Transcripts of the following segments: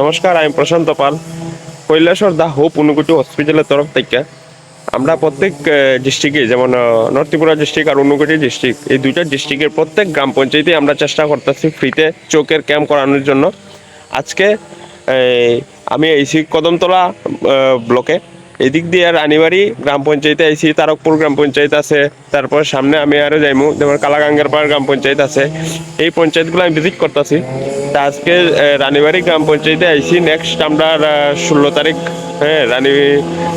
নমস্কার, আমি প্রশান্ত পাল। কৈলাসর দা হোপ অনুকুটি হসপিটালের তরফ থেকে আমরা প্রত্যেক ডিস্ট্রিক্টে, যেমন নর্থ ত্রিপুরা ডিস্ট্রিক্ট আর অনুকুটি ডিস্ট্রিক্ট, এই দুইটা ডিস্ট্রিক্টের প্রত্যেক গ্রাম পঞ্চায়েতে আমরা চেষ্টা করতেছি ফ্রিতে চোখের ক্যাম্প করানোর জন্য। আজকে আমি আইসি কদমতলা ব্লকে, এদিক দিয়ে রানীবাড়ি গ্রাম পঞ্চায়েতে আইসি, তারকপুর গ্রাম পঞ্চায়েত আছে, তারপর সামনে আমি আরও যাইমু, যেমন কালাগাঙ্গের পাড় গ্রাম পঞ্চায়েত আছে। এই পঞ্চায়েতগুলো আমি ভিজিট করতেছি। তা আজকে রানীবাড়ি গ্রাম পঞ্চায়েতে আইসি। নেক্সট আমরা 16 তারিখ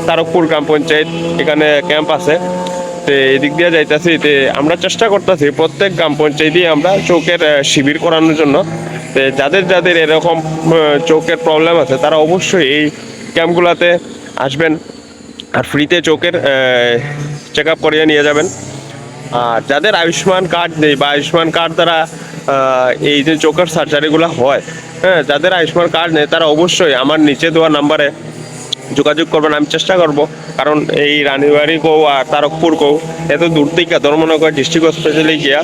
তারকপুর গ্রাম পঞ্চায়েত, এখানে ক্যাম্প আছে। তো এদিক দিয়ে যাইতেছি। তো আমরা চেষ্টা করতেছি প্রত্যেক গ্রাম পঞ্চায়েতে আমরা চোখের শিবির করানোর জন্য। তো যাদের যাদের এরকম চোখের প্রবলেম আছে তারা অবশ্যই এই ক্যাম্পগুলোতে আসবেন আর ফ্রিতে চোখের চেক আপ করিয়ে নিয়ে যাবেন। আর যাদের আয়ুষ্মান কার্ড নেই বা আয়ুষ্মান কার্ড দ্বারা এই যে চোখের সার্জারিগুলো হয়, যাদের আয়ুষ্মান কার্ড নেই তারা অবশ্যই আমার নিচে দেওয়া নাম্বারে যোগাযোগ করবেন। আমি চেষ্টা করব, কারণ এই রানীবাড়ি কো আর তারকপুর কো এত দূর থেকে ধর্মনগর ডিস্ট্রিক্ট হসপিটালে গিয়া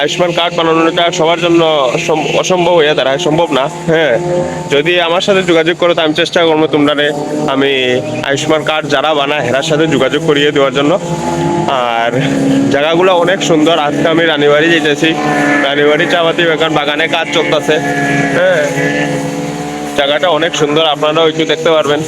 আয়ুষ্মান কার্ড বানানোটা সবার জন্য অসম্ভব হয়ে দাঁড়ায়, সম্ভব না। যদি আমার সাথে যোগাযোগ করো তো আমি চেষ্টা করবো তোমরা আমি আয়ুষ্মান কার্ড যারা বানায় হেরার সাথে যোগাযোগ করিয়ে দেওয়ার জন্য। আর জায়গাগুলো অনেক সুন্দর। আজকে আমি রানীবাড়ি যেতেছি, রানীবাড়ি চাপাতি বাগানে কাজ চলতেছে। জায়গাটা অনেক সুন্দর, আপনারাও একটু দেখতে পারবেন।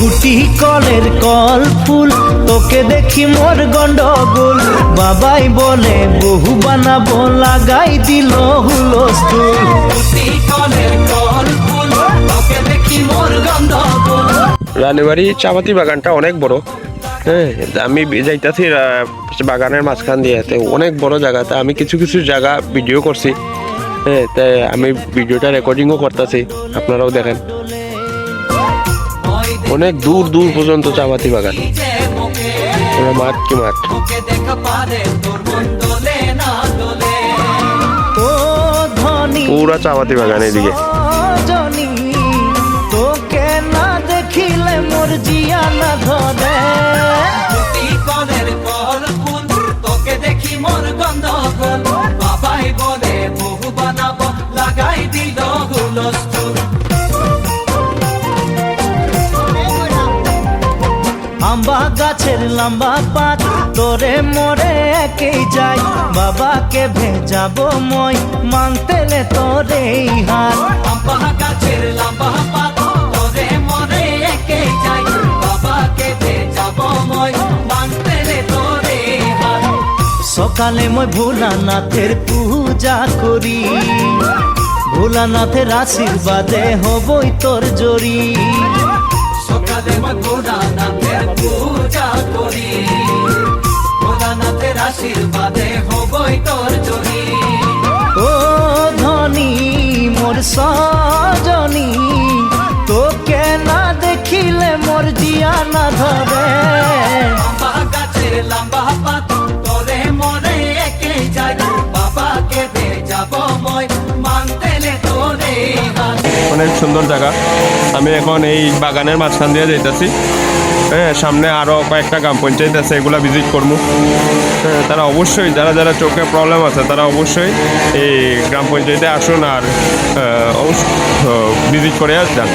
গুটি কলের কল ফুল, তোকে দেখি মোর গন্ডগোল। বাবাই বলে বহু বানাবো, লাগাই দিল হুলস্থুল। গুটি কলের কল ফুল, তোকে দেখি মোর গন্ডগোল। রানীবাড়ি চাপাতি বাগানটা অনেক বড়। আমি যাইতাছি বাগানের মাঝখান দিয়ে, অনেক বড় জায়গাতে আমি কিছু কিছু জায়গা ভিডিও করছি। তাই আমি ভিডিওটা রেকর্ডিংও করতেছি, আপনারাও দেখেন। অনেক দূর দূর পর্যন্ত চাপাতি বাগান, মাঠ কি মাঠ। পুরা চাপাতি বাগান এদিকে। তোকে না দেখিলে মোর জিয়া না ধরে। তোকে দেখি মোর গন্ধগোল। বাবাই বলে বহু বানাবো, লাগাই দিল হুলস্থুল। আম্বা গাছের লম্বা পাত, তোরে মোরে একেই যাই। বাবাকে ভেজাবো মই, মানতেলে তোরে হাত। আম্বা গাছের লম্বা পাত, তোরে মোরে একেই যাই। বাবাকে ভেজাবো মই, মানতেলে তোরে হাত। সকালে মই ভোলানাথের পূজা করি, ভোলানাথের আশীর্বাদে হবই তোর জড়ি। সকালে মই ভোলানাথের পূজা করি, ভোলানাথের আশীর্বাদে হবই তোর জড়ি। ও ধনী মোর সজনী, তোকে না দেখিলে মোর জিয়া না ধরে। লম্বা গাছের লম্বা পাত, তোরে মোরে একে যাই। বাবাকে ভেজাবো মই, মানতেলে তোরে হাত। অনেক সুন্দর জায়গা। আমি এখন এই বাগানের মাঝখান দিয়ে যাইতেছি। সামনে আরও কয়েকটা গ্রাম পঞ্চায়েত আছে, এগুলো ভিজিট করবো। তারা অবশ্যই যারা যারা চোখে প্রবলেম আছে তারা অবশ্যই এই গ্রাম পঞ্চায়েতে আসুন আর ভিজিট করে যান।